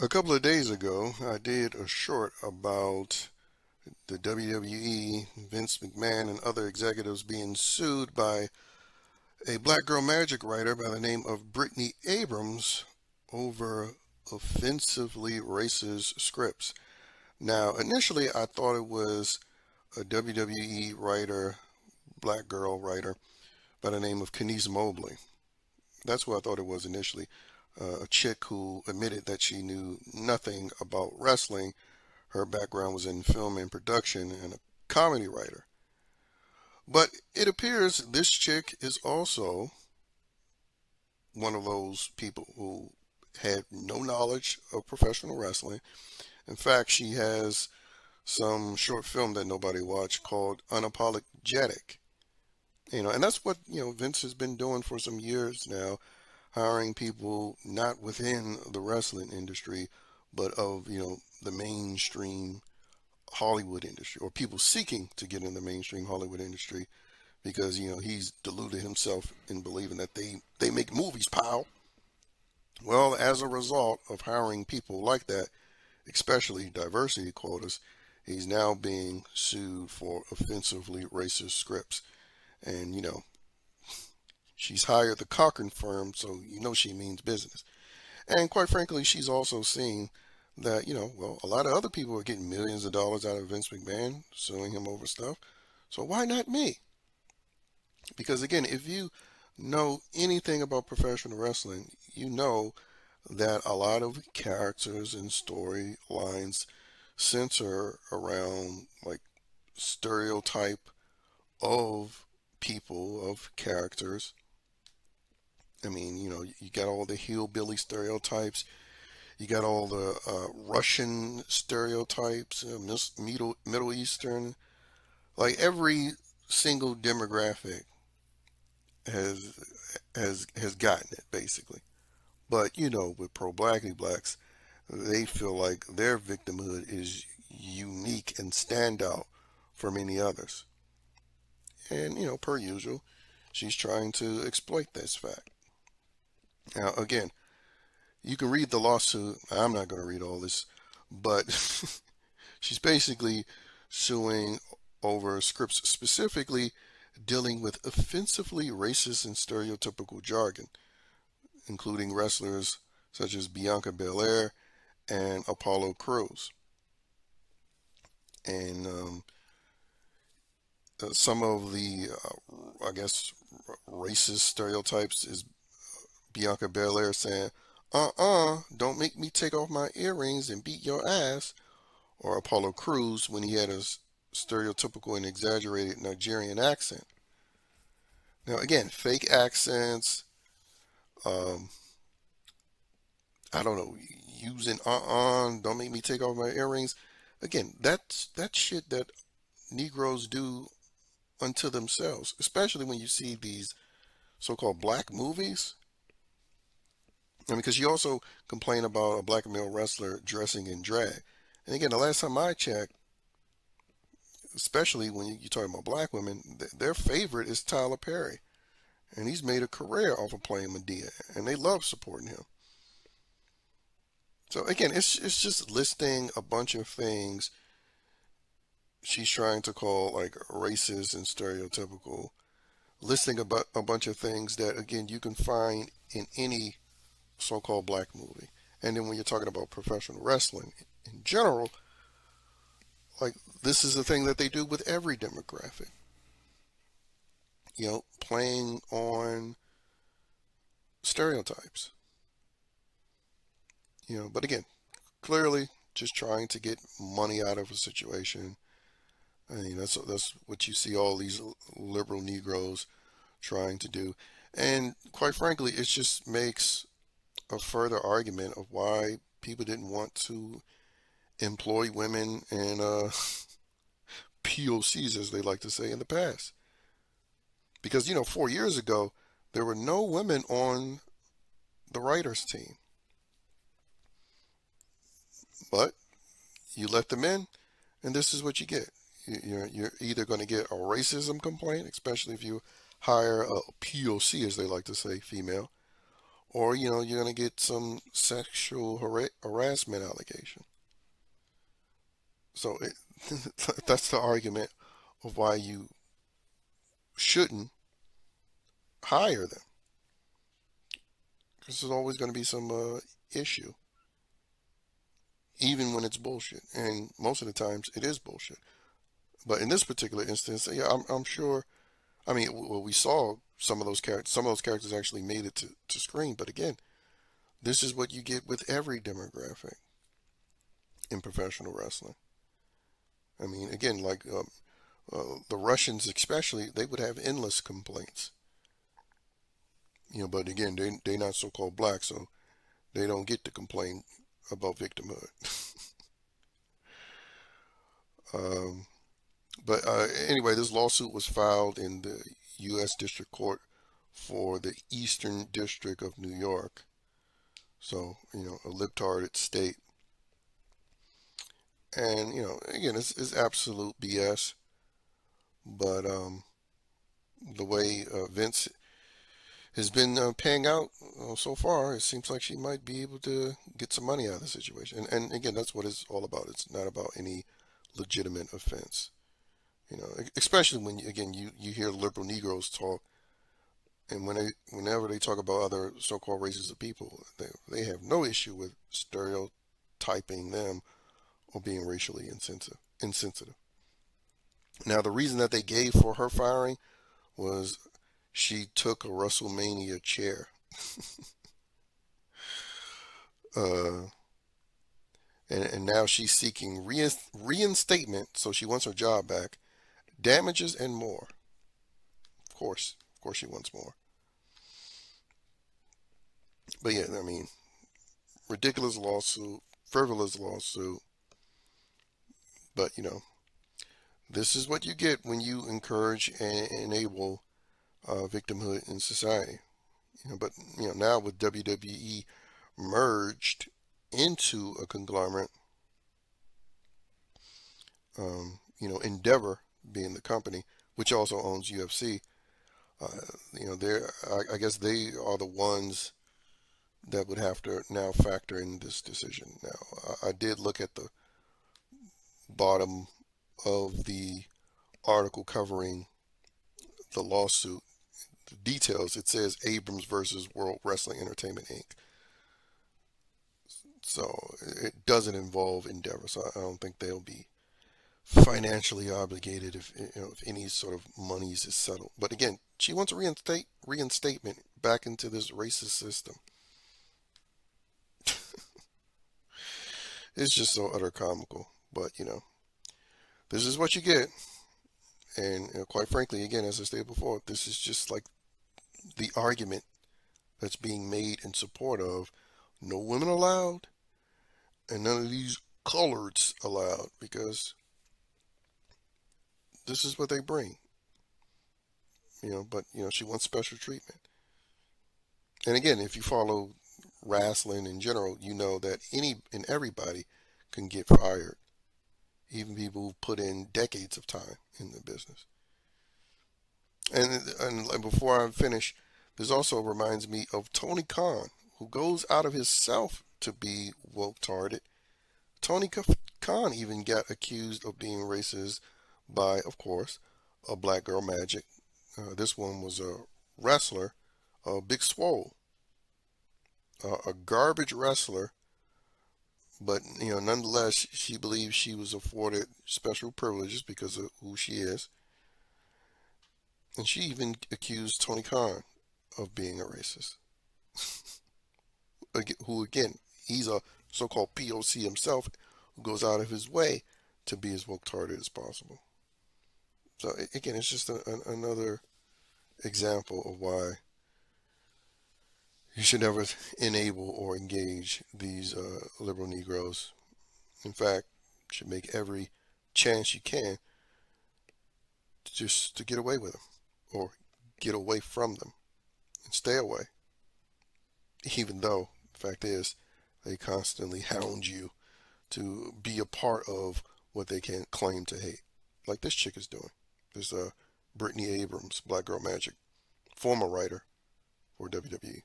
A couple of days ago, I did a short about the WWE, Vince McMahon, and other executives being sued by a black girl magic writer by the name of Brittany Abrams over offensively racist scripts. Now, initially, I thought it was a WWE writer, black girl writer, by the name of Kenise Mobley. That's what I thought it was initially. A chick who admitted that she knew nothing about wrestling. Her background was in film and production and a comedy writer. But it appears this chick is also one of those people who had no knowledge of professional wrestling. In fact, she has some short film that nobody watched called Unapologetic. And that's what, Vince has been doing for some years now, hiring people not within the wrestling industry, but of, the mainstream Hollywood industry, or people seeking to get in the mainstream Hollywood industry, because he's deluded himself in believing that they make movies, pal. Well, as a result of hiring people like that, especially diversity quotas, he's now being sued for offensively racist scripts. And she's hired the Cochran firm, so she means business. And quite frankly, she's also seen that, a lot of other people are getting millions of dollars out of Vince McMahon, suing him over stuff. So why not me? Because again, if you know anything about professional wrestling, you know that a lot of characters and storylines center around like stereotype of people, of characters. I mean, you got all the hillbilly stereotypes. You got all the Russian stereotypes, Middle Eastern. Like every single demographic has gotten it basically. But with pro-blackity blacks, they feel like their victimhood is unique and standout from any others. And per usual, she's trying to exploit this fact. Now, again, you can read the lawsuit. I'm not going to read all this, but she's basically suing over scripts specifically dealing with offensively racist and stereotypical jargon, including wrestlers such as Bianca Belair and Apollo Crews. And some of the, I guess, racist stereotypes is Bianca Belair saying, don't make me take off my earrings and beat your ass. Or Apollo Crews when he had a stereotypical and exaggerated Nigerian accent. Now, again, fake accents, um, I don't know, using don't make me take off my earrings. Again, that's shit that Negroes do unto themselves, especially when you see these so-called black movies. And because you also complain about a black male wrestler dressing in drag. And again, the last time I checked, especially when you're talking about black women, their favorite is Tyler Perry. And he's made a career off of playing Medea. And they love supporting him. So again, it's just listing a bunch of things she's trying to call like racist and stereotypical. Listing about a bunch of things that, again, you can find in any so-called black movie. And then when you're talking about professional wrestling in general, like this is the thing that they do with every demographic. Playing on stereotypes. But again, clearly just trying to get money out of a situation. I mean, that's what you see all these liberal Negroes trying to do. And quite frankly, it just makes a further argument of why people didn't want to employ women and POCs, as they like to say, in the past. Because, 4 years ago, there were no women on the writers' team. But you let them in, and this is what you get. You're either going to get a racism complaint, especially if you hire a POC, as they like to say, female, or you're going to get some sexual harassment allegation. So that's the argument of why you shouldn't hire them, because there's always going to be some issue, even when it's bullshit. And most of the times it is bullshit. But in this particular instance, yeah, I'm sure. I mean, well, we saw some of those characters. Some of those characters actually made it to screen. But again, this is what you get with every demographic in professional wrestling. I mean, again, like the Russians especially, they would have endless complaints. But again, they're not so-called black, so they don't get to complain about victimhood. um, but anyway, this lawsuit was filed in the U.S. District Court for the Eastern District of New York. So, a libtarded state. And, again, it's absolute BS. But the way Vince has been paying out so far, it seems like she might be able to get some money out of the situation. And again, that's what it's all about. It's not about any legitimate offense. Especially when, again, you hear liberal Negroes talk, and whenever they talk about other so-called races of people, they have no issue with stereotyping them or being racially insensitive. Now, the reason that they gave for her firing was she took a WrestleMania chair. uh, and now she's seeking reinstatement, so she wants her job back, damages, and more. Of course, she wants more. But yeah, I mean, ridiculous lawsuit, frivolous lawsuit. But this is what you get when you encourage and enable victimhood in society. But now with WWE merged into a conglomerate, Endeavor being the company, which also owns UFC. They're I guess they are the ones that would have to now factor in this decision. Now, I did look at the bottom of the article covering the lawsuit, the details. It says Abrams versus World Wrestling Entertainment Inc. So it doesn't involve Endeavor. So I don't think they'll be financially obligated if any sort of monies is settled. But again, she wants a reinstatement back into this racist system. It's just so utter comical. But this is what you get. And quite frankly, again, as I stated before, this is just like the argument that's being made in support of no women allowed and none of these coloreds allowed, because this is what they bring. But she wants special treatment. And again, if you follow wrestling in general, you know that any and everybody can get fired, even people who put in decades of time in the business. And before I finish, this also reminds me of Tony Khan, who goes out of himself to be woke-tarded. Tony Khan even got accused of being racist by, of course, a black girl Magic. This one was a wrestler, Big Swole, a garbage wrestler, but nonetheless, she believes she was afforded special privileges because of who she is. And she even accused Tony Khan of being a racist. Who, again, he's a so-called POC himself, who goes out of his way to be as woke-tarded as possible. So, again, it's just another example of why you should never enable or engage these liberal Negroes. In fact, you should make every chance you can just to get away with them, or get away from them and stay away. Even though the fact is, they constantly hound you to be a part of what they can claim to hate, like this chick is doing. This Brittany Abrams, Black Girl Magic, former writer for WWE.